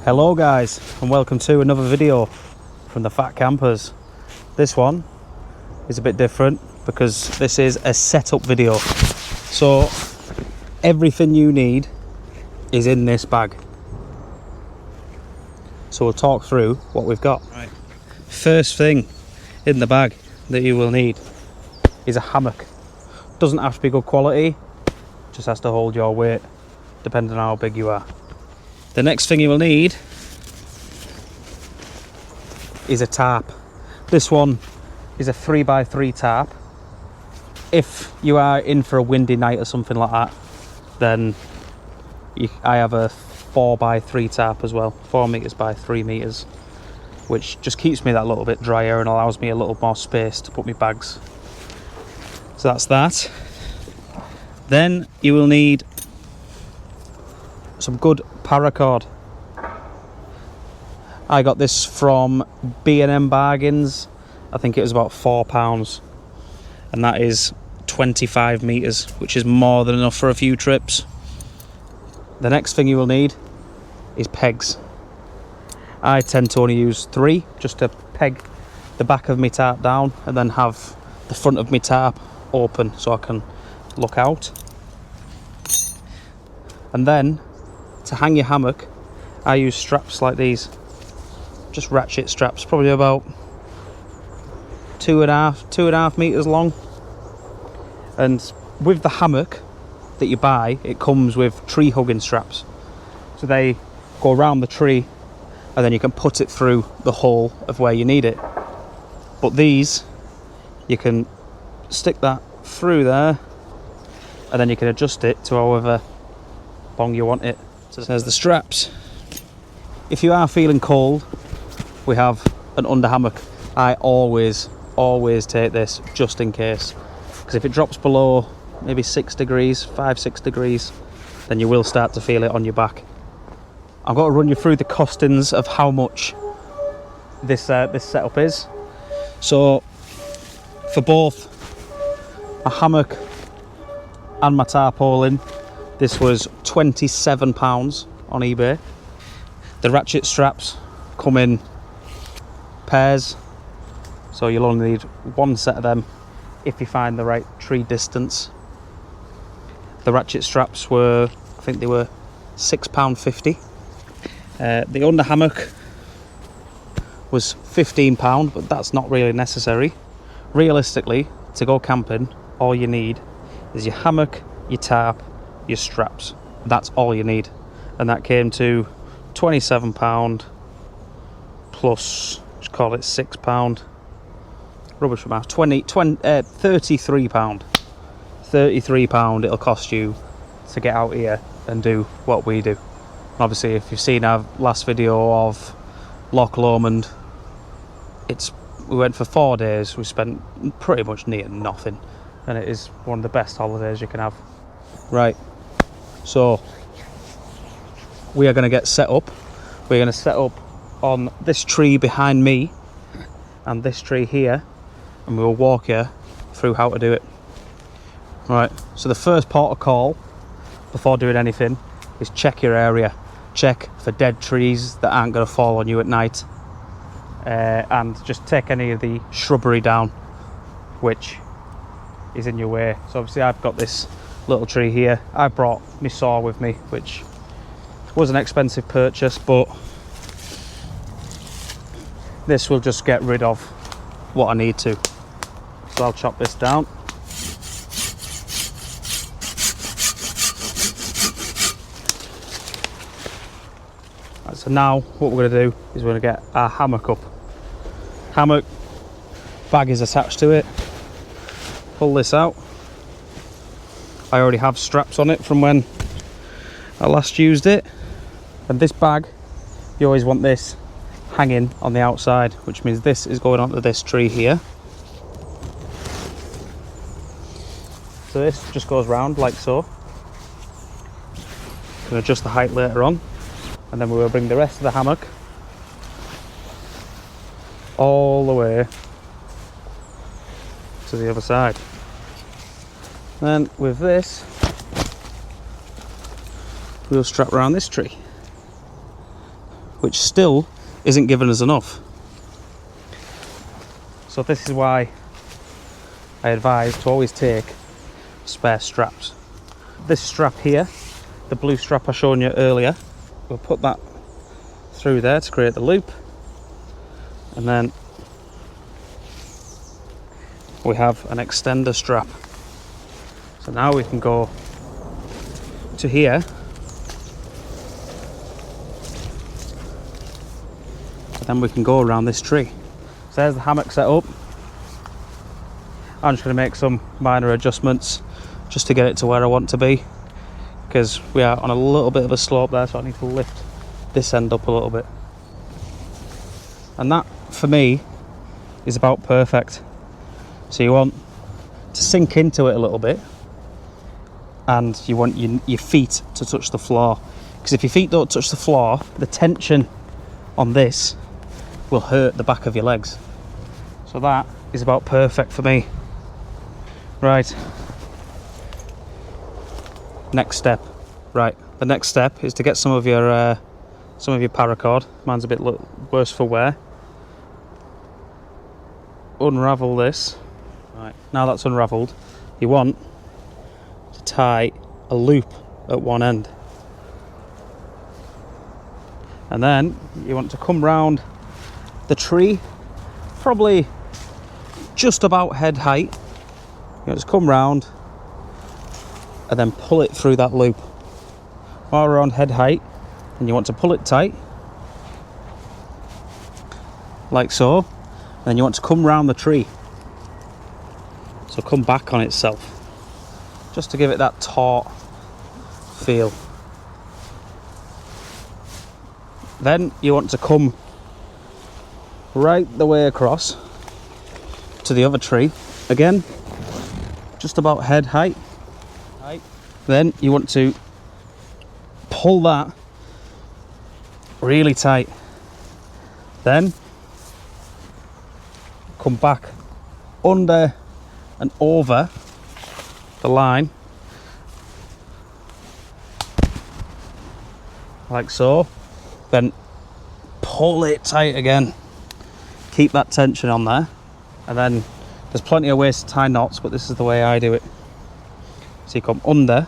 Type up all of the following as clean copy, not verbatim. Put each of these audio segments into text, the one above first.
Hello guys, and welcome to another video from the Fat Campers. This one is a bit different because this is a setup video. So everything you need is in this bag. So we'll talk through what we've got. Right. First thing in the bag that you will need is a hammock. Doesn't have to be good quality, just has to hold your weight depending on how big you are. The next thing you will need is a tarp. This one is a 3x3 tarp. If you are in for a windy night or something like that, then I have a 4x3 tarp as well, 4 meters by 3 meters, which just keeps me that little bit drier and allows me a little more space to put my bags. So that's that. Then you will need some good paracord. I got this from B&M Bargains. I think it was about £4, and that is 25 meters, which is more than enough for a few trips. The next thing you will need is pegs. I tend to only use 3 just to peg the back of my tarp down and then have the front of my tarp open so I can look out. And then to hang your hammock, I use straps like these, just ratchet straps, probably about 2.5 meters long. And with the hammock that you buy, it comes with tree hugging straps, so they go around the tree and then you can put it through the hole of where you need it. But these, you can stick that through there and then you can adjust it to however long you want it. So there's the straps. If you are feeling cold, we have an under hammock. I always take this just in case, because if it drops below maybe 6 degrees, 5-6 degrees, then you will start to feel it on your back. I've got to run you through the costings of how much this setup is. So for both a hammock and my tarpaulin, this was £27 on eBay. The ratchet straps come in pairs, so you'll only need one set of them if you find the right tree distance. The ratchet straps were, I think they were £6.50. The under hammock was £15, but that's not really necessary. Realistically, to go camping, all you need is your hammock, your tarp, your straps. That's all you need, and that came to £27 plus, just call it £6. Rubbish from house. £33 it'll cost you to get out here and do what we do. Obviously, if you've seen our last video of Loch Lomond, we went for 4 days. We spent pretty much near nothing, and it is one of the best holidays you can have. Right, so we are going to get set up. We're going to set up on this tree behind me and this tree here, and we'll walk you through how to do it. Right, so the first port of call before doing anything is check your area. Check for dead trees that aren't going to fall on you at night, and just take any of the shrubbery down which is in your way. So obviously I've got this little tree here. I brought my saw with me, which was an expensive purchase, but this will just get rid of what I need to. So I'll chop this down. Right, so now what we're going to do is we're going to get our hammock up. Hammock bag is attached to it. Pull this out. I already have straps on it from when I last used it. And this bag, you always want this hanging on the outside, which means this is going onto this tree here. So this just goes round like so. Can adjust the height later on, and then we will bring the rest of the hammock all the way to the other side. Then with this, we'll strap around this tree, which still isn't giving us enough. So this is why I advise to always take spare straps. This strap here, the blue strap I showed you earlier, we'll put that through there to create the loop, and then we have an extender strap. So now we can go to here, and then we can go around this tree. So there's the hammock set up. I'm just going to make some minor adjustments just to get it to where I want to be, because we are on a little bit of a slope there, so I need to lift this end up a little bit. And that, for me, is about perfect. So you want to sink into it a little bit, and you want your feet to touch the floor, because if your feet don't touch the floor, the tension on this will hurt the back of your legs. So that is about perfect for me. Right, next step. Right, the next step is to get some of your paracord. Mine's a bit worse for wear. Unravel this. Right, now that's unravelled, you want to tie a loop at one end, and then you want to come round the tree, probably just about head height. You want to come round and then pull it through that loop while around head height, and you want to pull it tight like so, and then you want to come round the tree, so come back on itself, just to give it that taut feel. Then you want to come right the way across to the other tree, again just about head height. Then you want to pull that really tight, then come back under and over the line like so, then pull it tight again, keep that tension on there, and then there's plenty of ways to tie knots, but this is the way I do it. So you come under,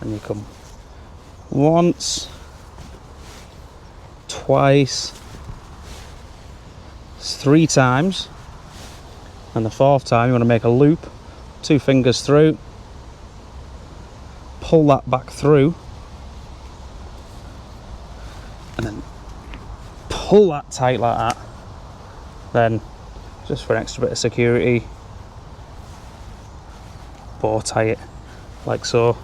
and you come once, twice, 3 times, and the 4th time you want to make a loop, 2 fingers through, pull that back through, and then pull that tight like that. Then, just for an extra bit of security, bow tie it like so.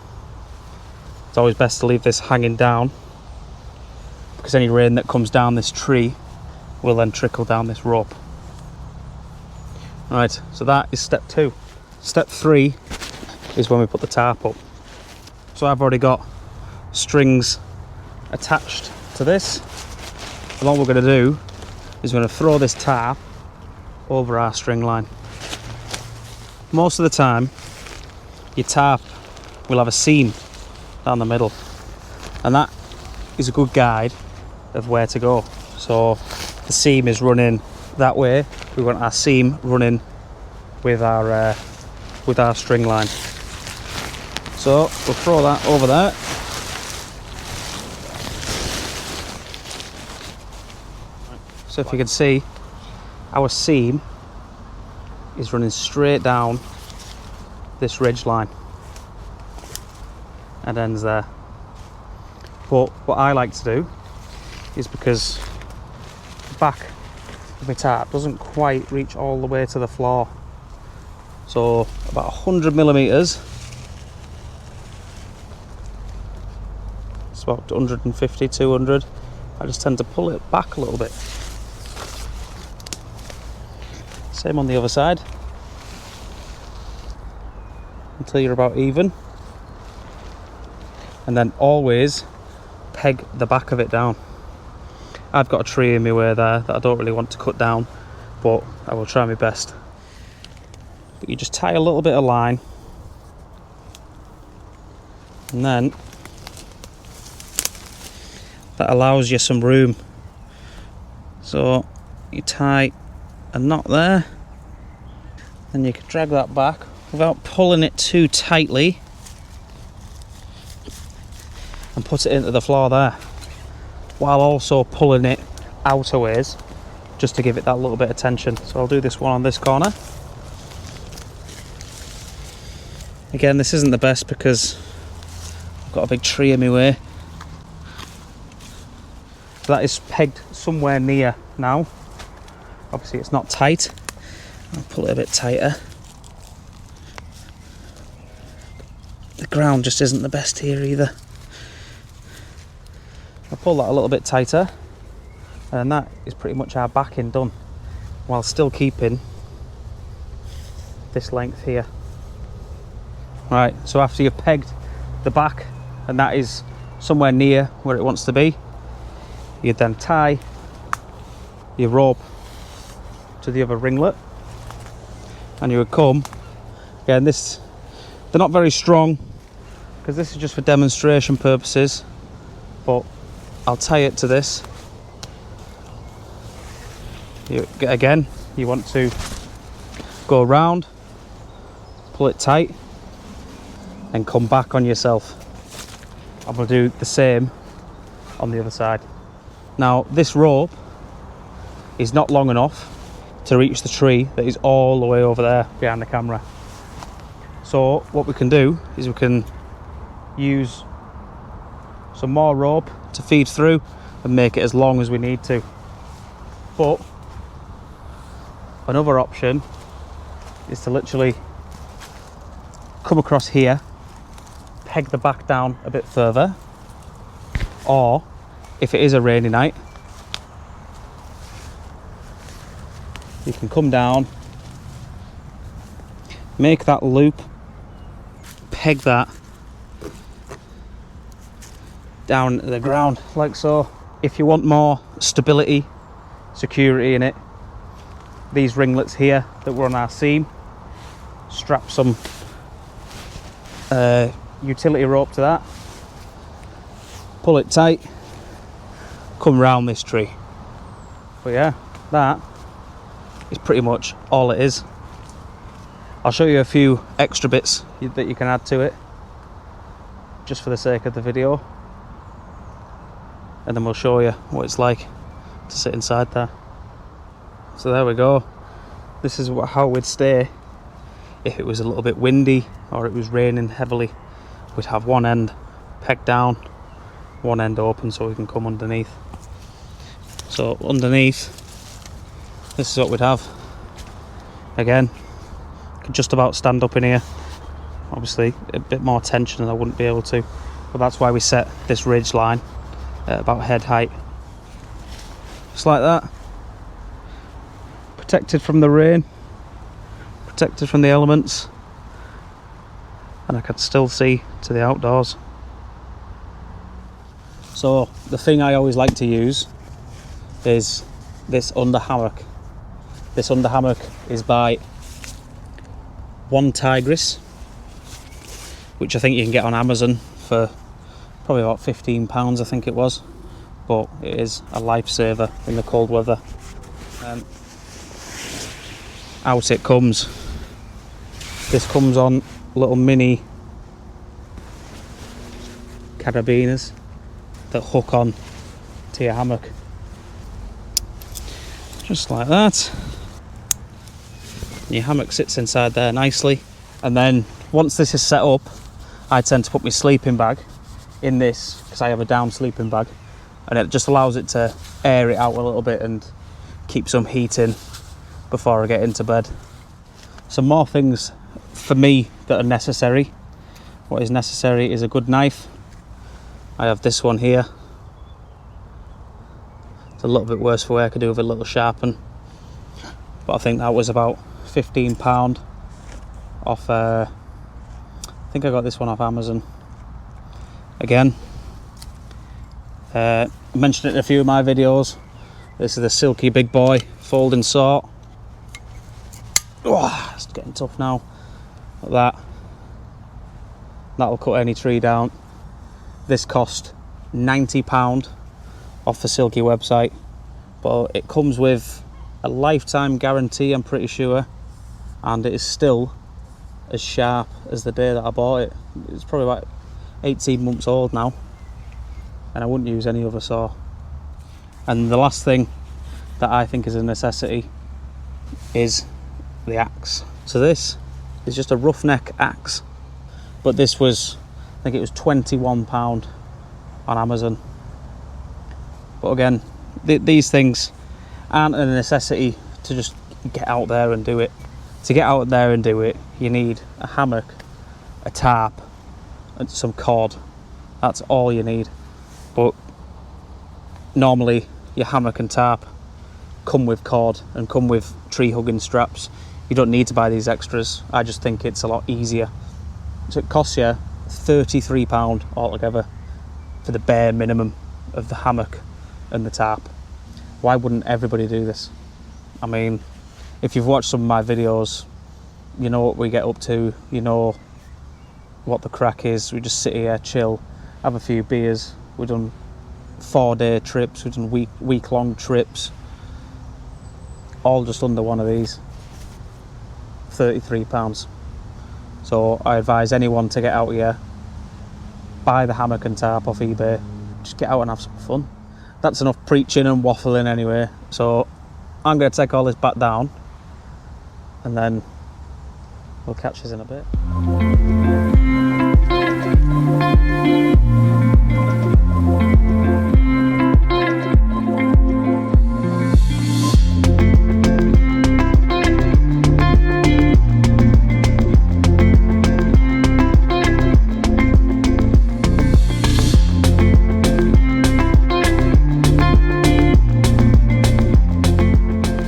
It's always best to leave this hanging down, because any rain that comes down this tree will then trickle down this rope. Right, so that is step 2. Step 3 is when we put the tarp up. So I've already got strings attached to this, and all we're going to do is we're going to throw this tarp over our string line. Most of the time your tarp will have a seam down the middle, and that is a good guide of where to go. So the seam is running that way, we want our seam running with our string line. So we'll throw that over there. So if you can see, our seam is running straight down this ridge line and ends there. But what I like to do is, because the back of my tarp doesn't quite reach all the way to the floor, so about 100 millimeters, it's about 150, 200, I just tend to pull it back a little bit. Same on the other side. until you're about even, and then always peg the back of it down. I've got a tree in my way there that I don't really want to cut down, but I will try my best. But you just tie a little bit of line, and then that allows you some room. So you tie a knot there, then you can drag that back without pulling it too tightly and put it into the floor there, while also pulling it outerways just to give it that little bit of tension. So I'll do this one on this corner. Again, this isn't the best because I've got a big tree in my way. So that is pegged somewhere near now. Obviously it's not tight. I'll pull it a bit tighter. The ground just isn't the best here either. I'll pull that a little bit tighter, and that is pretty much our backing done, while still keeping this length here. Right, so after you've pegged the back and that is somewhere near where it wants to be, you then tie your rope to the other ringlet, and you would come, again, they're not very strong because this is just for demonstration purposes, but I'll tie it to this. Again, you want to go around, pull it tight, and come back on yourself. I'm going to do the same on the other side. Now, this rope is not long enough to reach the tree that is all the way over there behind the camera. So what we can do is we can use some more rope to feed through and make it as long as we need to. But another option is to literally come across here, peg the back down a bit further, or if it is a rainy night, you can come down, make that loop, peg that down to the ground like so. If you want more stability, security in it, these ringlets here that were on our seam, strap some utility rope to that, pull it tight, come round this tree. But yeah, that is pretty much all it is. I'll show you a few extra bits that you can add to it just for the sake of the video, and then we'll show you what it's like to sit inside there. So there we go. This is how we'd stay if it was a little bit windy or it was raining heavily. We'd have one end pegged down, one end open so we can come underneath. So underneath, this is what we'd have. Again, could just about stand up in here. Obviously a bit more tension and I wouldn't be able to, but that's why we set this ridge line at about head height. Just like that. Protected from the rain, protected from the elements, and I can still see to the outdoors. So the thing I always like to use is this under hammock. This under hammock is by One Tigris, which I think you can get on Amazon for probably about £15, I think it was, but it is a lifesaver in the cold weather. Out it comes. This comes on little mini carabiners that hook on to your hammock, just like that. Your hammock sits inside there nicely, and then once this is set up, I tend to put my sleeping bag in this because I have a down sleeping bag, and it just allows it to air it out a little bit and keep some heat in before I get into bed. Some more things for me that are necessary. What is necessary is a good knife. I have this one here. It's a little bit worse for wear, I could do with a little sharpen, but I think that was about £15 off think I got this one off Amazon. Again, I mentioned it in a few of my videos. This is the Silky Big Boy folding sort. Oh, it's getting tough now. Like that. That'll cut any tree down. This cost £90 off the Silky website, but it comes with a lifetime guarantee, I'm pretty sure, and it is still as sharp as the day that I bought it. It's probably about 18 months old now, and I wouldn't use any other saw. And the last thing that I think is a necessity is the axe. So this is just a roughneck axe, but this was, I think it was £21 on Amazon. But again, these things aren't a necessity to just get out there and do it. To get out there and do it, you need a hammock, a tarp, and some cord. That's all you need. But normally your hammock and tarp come with cord and come with tree hugging straps. You don't need to buy these extras. I just think it's a lot easier. So it costs you £33 altogether for the bare minimum of the hammock and the tarp. Why wouldn't everybody do this? I mean, if you've watched some of my videos, you know what we get up to, you know what the crack is. We just sit here, chill, have a few beers. We've done 4-day trips, we've done week-long trips, all just under one of these. £33. So I advise anyone to get out here, buy the hammock and tarp off eBay, just get out and have some fun. That's enough preaching and waffling anyway, so I'm going to take all this back down and then we'll catch us in a bit.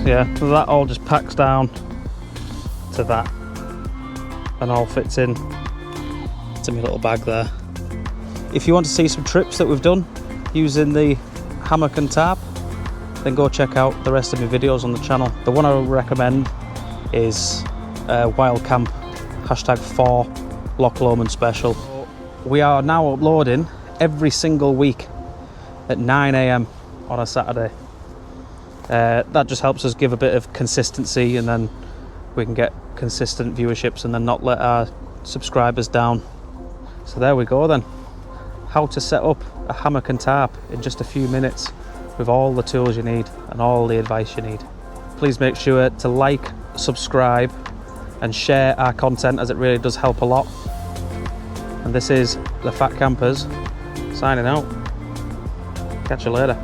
Yeah, so that all just packs down to that and all fits in to my little bag there. If you want to see some trips that we've done using the hammock and tarp, then go check out the rest of my videos on the channel. The one I would recommend is Wild Camp #4 Loch Lomond Special. We are now uploading every single week at 9 AM on a Saturday. That just helps us give a bit of consistency, and then we can get consistent viewerships and then not let our subscribers down. So there we go then. How to set up a hammock and tarp in just a few minutes with all the tools you need and all the advice you need. Please make sure to like, subscribe and share our content, as it really does help a lot. And this is the Fat Campers signing out. Catch you later.